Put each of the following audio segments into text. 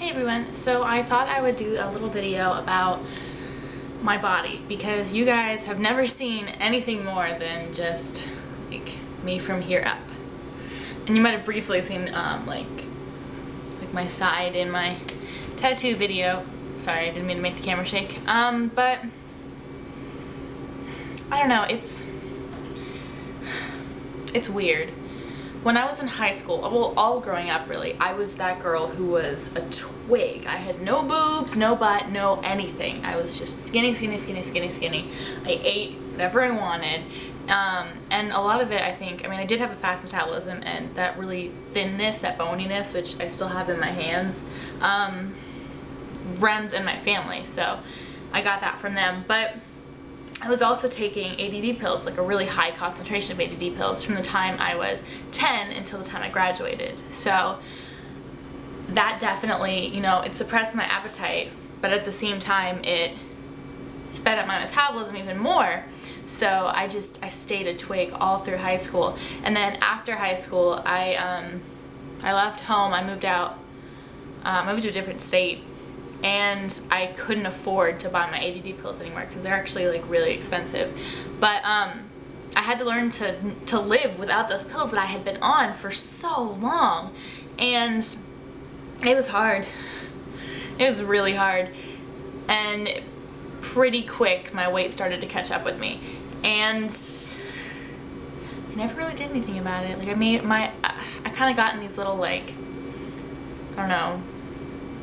Hey everyone, so I thought I would do a little video about my body because you guys have never seen anything more than just like me from here up. And you might have briefly seen like my side in my tattoo video. Sorry, I didn't mean to make the camera shake. But I don't know, it's weird. When I was in high school, well, all growing up really, I was that girl who was a twig. I had no boobs, no butt, no anything. I was just skinny, skinny, skinny, skinny, skinny. I ate whatever I wanted. And a lot of it, I did have a fast metabolism, and that really thinness, that boniness, which I still have in my hands, runs in my family. So I got that from them. But I was also taking ADD pills, like a really high concentration of ADD pills from the time I was 10 until the time I graduated. So that definitely, it suppressed my appetite, but at the same time it sped up my metabolism even more. So I stayed a twig all through high school. And then after high school, I left home, I moved out, moved to a different state. And I couldn't afford to buy my ADD pills anymore because they're actually like really expensive. But I had to learn to live without those pills that I had been on for so long. And it was hard. It was really hard. And pretty quick my weight started to catch up with me. And I never really did anything about it. Like I kind of got in these little like, I don't know,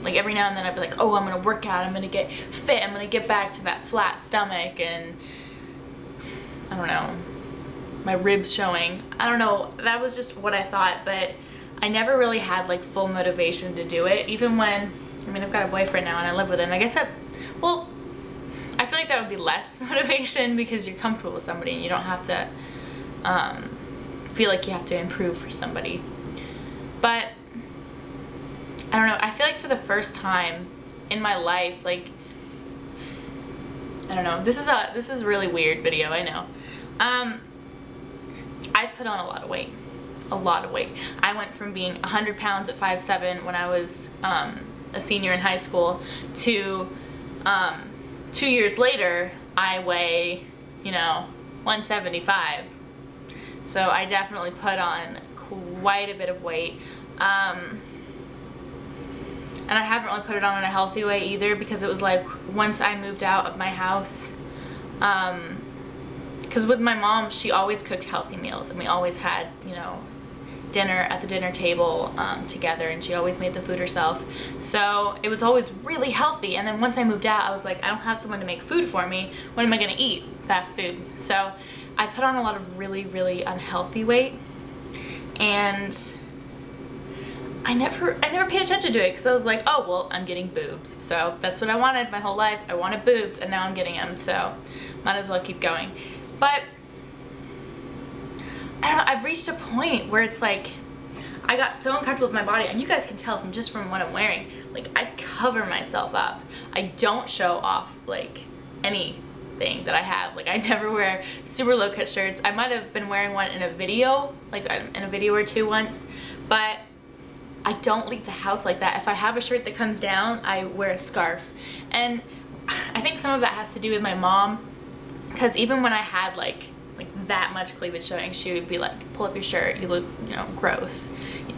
like every now and then I'd be like, oh, I'm gonna work out, I'm gonna get fit, I'm gonna get back to that flat stomach and I don't know, my ribs showing. I don't know, that was just what I thought, but I never really had like full motivation to do it. Even when, I've got a boyfriend now and I live with him. I guess well, I feel like that would be less motivation because you're comfortable with somebody and you don't have to feel like you have to improve for somebody. But I don't know, I feel like for the first time in my life, like, I don't know, this is a really weird video, I know. I've put on a lot of weight. A lot of weight. I went from being 100 pounds at 5'7" when I was a senior in high school to 2 years later, I weigh, 175. So I definitely put on quite a bit of weight. And I haven't really put it on in a healthy way either because it was like once I moved out of my house, because with my mom, she always cooked healthy meals and we always had, dinner at the dinner table together, and she always made the food herself. So it was always really healthy. And then once I moved out, I was like, I don't have someone to make food for me. What am I gonna eat? Fast food. So I put on a lot of really, really unhealthy weight, and I never paid attention to it because I was like, oh, well, I'm getting boobs. So that's what I wanted my whole life. I wanted boobs, and now I'm getting them, so might as well keep going. But I don't know, I've reached a point where it's like, I got so uncomfortable with my body, and you guys can tell from what I'm wearing, like I cover myself up. I don't show off like anything that I have. Like I never wear super low cut shirts. I might have been wearing one in a video, like in a video or two once, but I don't leave the house like that. If I have a shirt that comes down, I wear a scarf. And I think some of that has to do with my mom, because even when I had like that much cleavage showing, she would be like, pull up your shirt, you look, gross.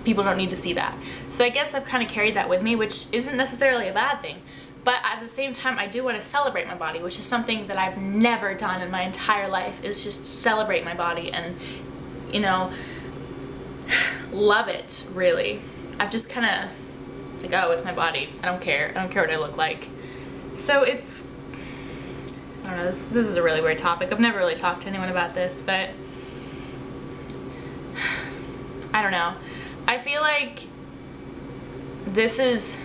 People don't need to see that. So I guess I've kind of carried that with me, which isn't necessarily a bad thing. But at the same time, I do want to celebrate my body, which is something that I've never done in my entire life, is just celebrate my body and, love it, really. I've just kind of like, oh, it's my body. I don't care. I don't care what I look like. So it's, I don't know, this is a really weird topic. I've never really talked to anyone about this, but I don't know. I feel like this is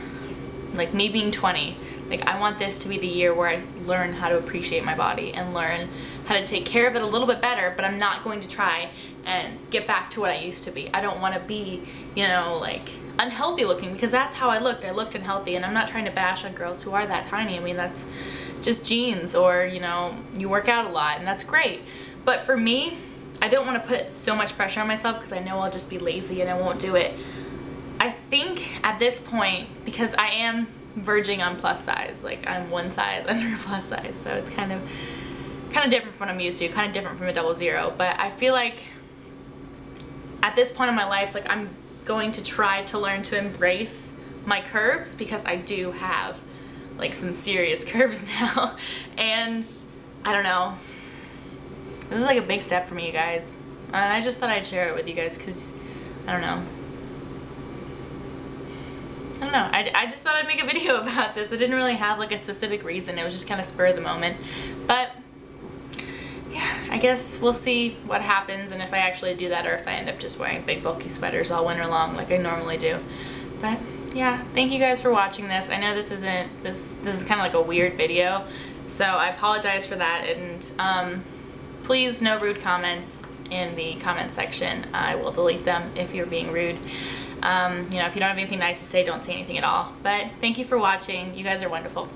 like me being 20. Like I want this to be the year where I learn how to appreciate my body and learn how to take care of it a little bit better, but I'm not going to try and get back to what I used to be. I don't want to be, like unhealthy looking, because that's how I looked. I looked unhealthy, and I'm not trying to bash on girls who are that tiny. That's just genes, or, you work out a lot, and that's great. But for me, I don't want to put so much pressure on myself because I know I'll just be lazy and I won't do it. I think at this point, because I am verging on plus size, like I'm one size under a plus size, so it's kind of different from what I'm used to, kind of different from a 00, but I feel like at this point in my life, like I'm going to try to learn to embrace my curves, because I do have like some serious curves now, and I don't know, this is like a big step for me, you guys, and I just thought I'd share it with you guys, because I don't know, I just thought I'd make a video about this. I didn't really have like a specific reason, it was just kind of spur of the moment, but yeah, I guess we'll see what happens, and if I actually do that, or if I end up just wearing big bulky sweaters all winter long like I normally do. But yeah, thank you guys for watching this. I know this is kind of like a weird video, so I apologize for that, and please no rude comments in the comment section. I will delete them if you're being rude. You know, if you don't have anything nice to say, don't say anything at all. But thank you for watching. You guys are wonderful.